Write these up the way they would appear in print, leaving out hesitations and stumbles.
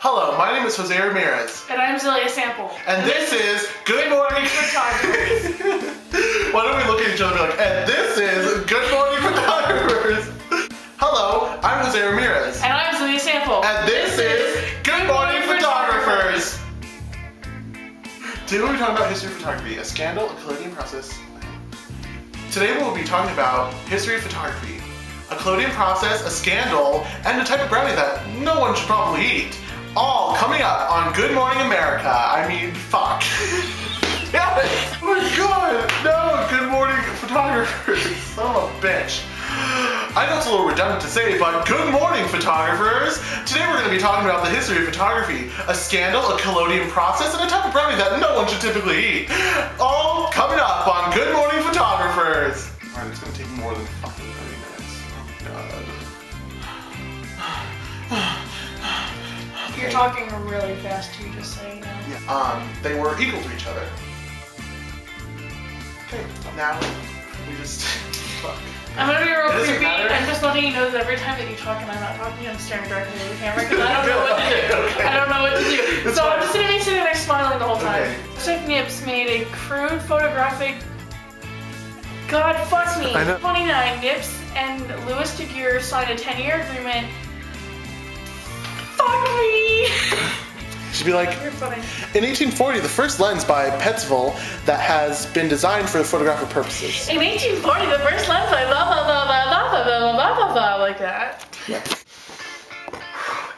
Hello, my name is Jose Ramirez. And I'm Zelia Sample. And this is Good Morning Photographers. Why don't we look at each other and be like, and this is Good Morning Photographers. Hello, I'm Jose Ramirez. And I'm Zelia Sample. And this is Good Morning Photographers. Today we'll be talking about history of photography, a scandal, a collodion process. Today we'll be talking about history of photography, a collodion process, a scandal, and a type of brownie that no one should probably eat. All coming up on Good Morning America. I mean, fuck. Damn it! Oh my god! No, Good Morning Photographers. Son of a bitch. I know it's a little redundant to say, but good morning, photographers! Today we're going to be talking about the history of photography, a scandal, a collodion process, and a type of brownie that no one should typically eat. All coming up on Good Morning Photographers. Alright, it's going to take more than fucking 30 minutes. Oh god. You're talking really fast too, just so you know. Yeah. They were equal to each other. Okay, now we just fuck. I'm gonna be real creepy. I'm just letting you know that every time that you talk and I'm not talking, I'm staring directly at the camera because I don't know what to do. Okay. I don't know what to do. It's so fine. I'm just gonna be sitting there smiling the whole time. Okay. Looks like Nips made a crude photographic. God, fuck me. 29 Nips and Louis Daguerre signed a 10-year agreement. Fuck me! She'd be like, You're funny. in 1840, the first lens by Petzval that has been designed for photographic purposes. In 1840, the first lens by blah blah blah blah blah blah blah blah blah blah like that. Yeah.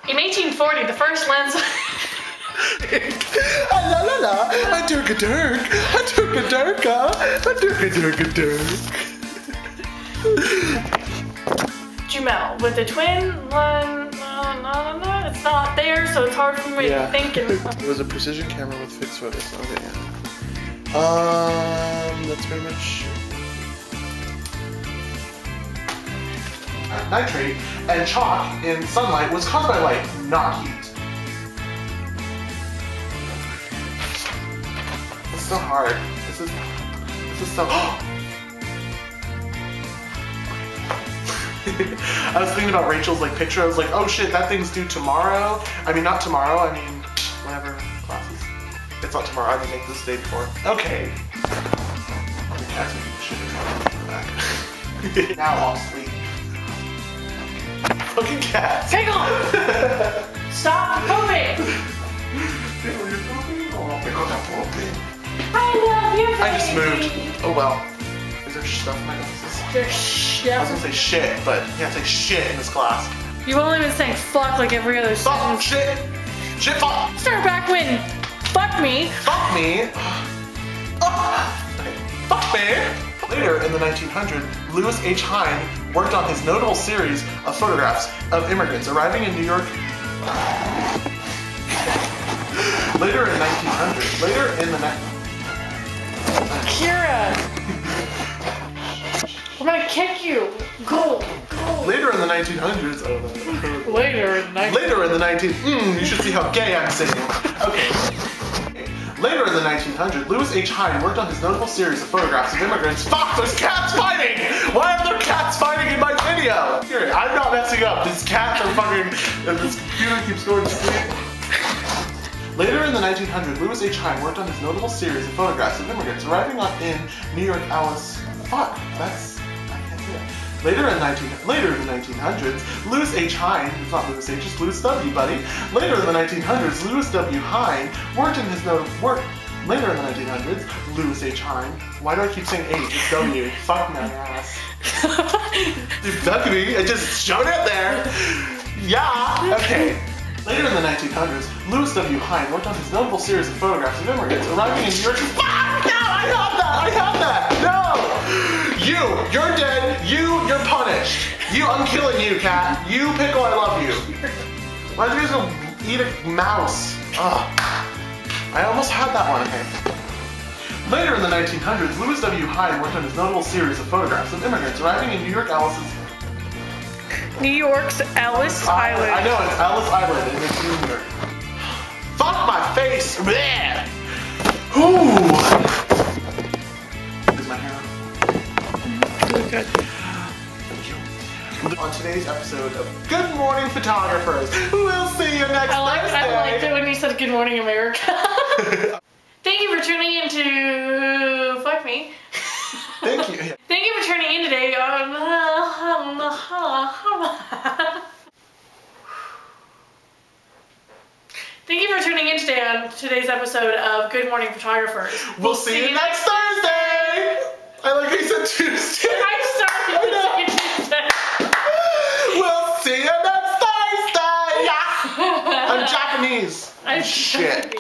In 1840, the first lens. La la la, I dirk a dirk, I dirk a dirka, I dirk a dirk a dirk. Jumel with the twin lens. No, it's not there, so it's hard for me to think. It was a precision camera with fixed photos. Okay, yeah. That's pretty much. Nitrate and chalk in sunlight was caused by light, not heat. It's so hard. This is so. I was thinking about Rachel's picture. I was like, oh shit, that thing's due tomorrow. I mean, not tomorrow. I mean, whenever classes. It's not tomorrow. I didn't make this the day before. Okay. The cats are shitting back. Now I'll sleep. Fucking cats. Take off! Stop pooping! I love you, baby. I just moved. Oh well. Is there stuff in my glasses? There's shit. I was gonna say shit, but you can't say shit in this class. You've only been saying fuck like every other Fuck, sentence. shit, shit, fuck. Start back when fuck me. Fuck me. Okay. Fuck me. Later in the 1900s, Louis H. Hine worked on his notable series of photographs of immigrants arriving in New York. Later in 1900s, Kira. I'm gonna kick you. Go. Later in the 1900s, Later in you should see how gay I'm singing. Okay. Later in the 1900s, Louis H. Hine worked on his notable series of photographs of immigrants. Fuck, there's cats fighting! Why are there cats fighting in my video? Here, I'm not messing up. These cats are fucking, and this computer keeps going to sleep. Later in the 1900s, Louis H. Hine worked on his notable series of photographs of immigrants arriving in New York, Alice. Fuck, that's. Later in the 1900s, Louis H. Hine, it's not Louis H, it's Louis W, buddy. Later in the 1900s, Louis W. Hine worked in his Later in the 1900s, Louis H. Hine. Why do I keep saying H? It's W. Fuck my ass. Dude, fuck me. I just showed it there. Yeah. Okay. Later in the 1900s, Louis W. Hine worked on his notable series of photographs of immigrants arriving in New York. Fuck! No! I have that! No! You're dead. You're punished. I'm killing you, cat. You pickle, I love you. Why don't you guys go eat a mouse? Ugh. I almost had that one, okay. Later in the 1900s, Louis W. Hine worked on his notable series of photographs of immigrants arriving in New York's Ellis Island. I know, it's Ellis Island. It makes me weird. Fuck my face! Bleh. Ooh! Is my hair on? Good. On today's episode of Good Morning Photographers. We'll see you next Thursday. with Good Morning America. Thank you for tuning in to... Fuck me. Thank you. Thank you for tuning in today. Thank you for tuning in today on today's episode of Good Morning Photographers. We'll see you next Thursday. I like how you said Tuesday. I'm sorry. I know. Tuesday. We'll see you next Thursday. I'm Japanese. I'm shit.